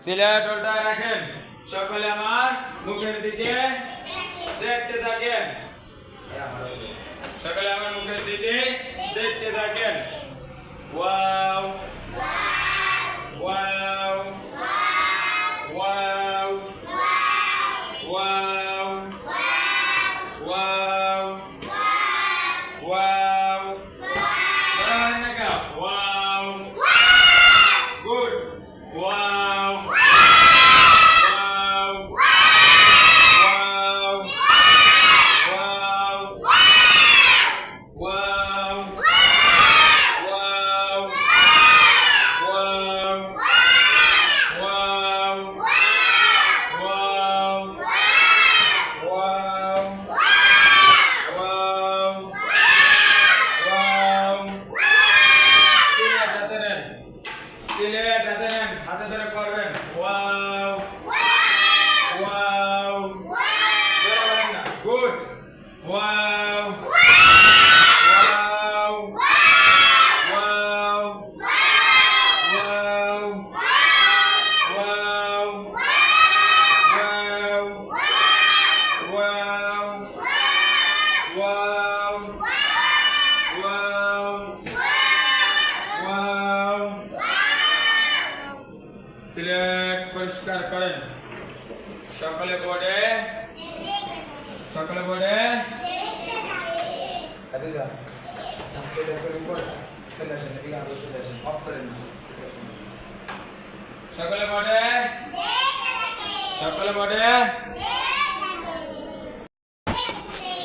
সিলেট উল্টায় রাখেন। সকলে আমার মুখের দিকে দেখতে থাকেন। সকলে আমার মুখের দিকে দেখতে থাকেন। Wow wow wow wow wow wow wow good wow wow wow wow wow wow wow wow wow wow wow wow Sylhet হাতে নেন, সিলেট হাতে নেন, হাতে ধরে পড়বেন। Wow wow good wow wow wow wow wow wow wow wow wow wow Sylhet পরিষ্কার করেন। সকলে বোর্ডে সকলে বোর্ডে আদিদা আজকে দেখো রিপোর্ট চলে আসেন, এদিকে আরো চলে আসেন, অফ করেন না। সকলে বোর্ডে সকলে বোর্ডে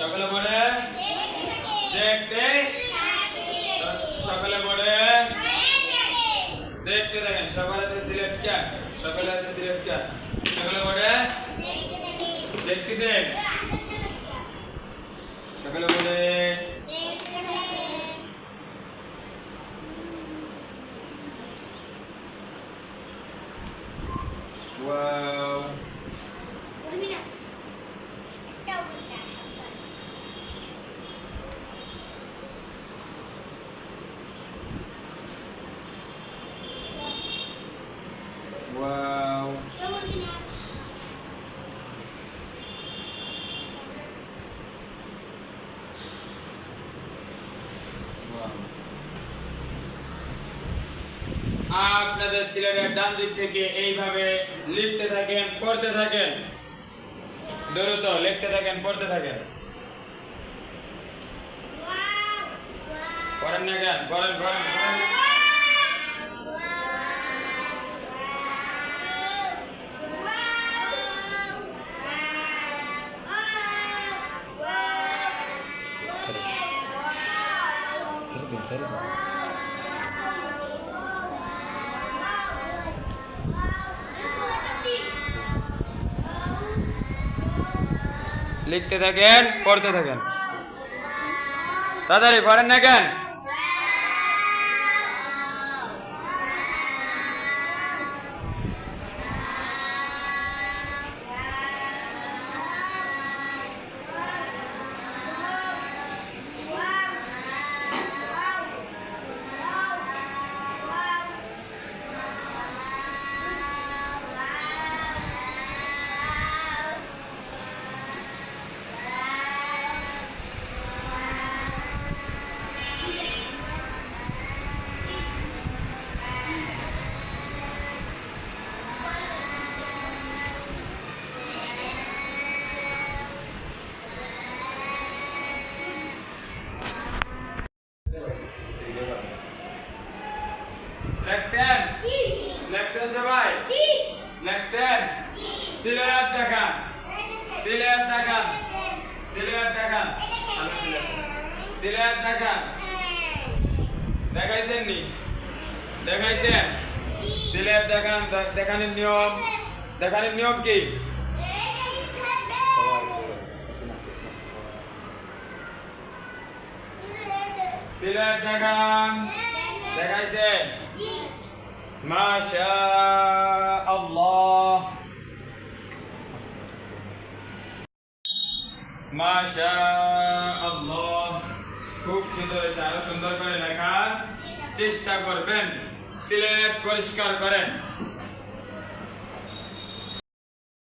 সকলে বোর্ডে দেখতে সকলে বোর্ডে দেখতে দেখেন। সকলে সিলেক্ট কেন, সকলে সিলেক্ট কেন, সকলে বোর্ডে দেখতেছেন। সকলে বোর্ডে ওয়াও ওয়াও আপনাদের সিলেটের ডান দিক থেকে এইভাবে লিখতে থাকেন, পড়তে থাকেন, দ্রুত লিখতে থাকেন, পড়তে থাকেন। পড়েন না কেন, পড়েন পড়েন পড়েন। লিখতে থাকেন, পড়তে থাকেন, তাড়াতাড়ি পড়েন না কেন। লেখছেন লেখছেন সবাই লেখছেন। সিলেট দেখান, সিলেট দেখান, সিলেট দেখান, সিলেট দেখান। দেখাইছেন নি, দেখাইছেন। সিলেট দেখান, দেখানোর নিয়ম, দেখানোর নিয়ম কি? সিলেট দেখান, দেখাইছেন। মাশাআল্লাহ, মাশাআল্লাহ, খুব সুন্দর হয়েছে। আরো সুন্দর করে লেখার চেষ্টা করবেন। সিলেট পরিষ্কার করেন।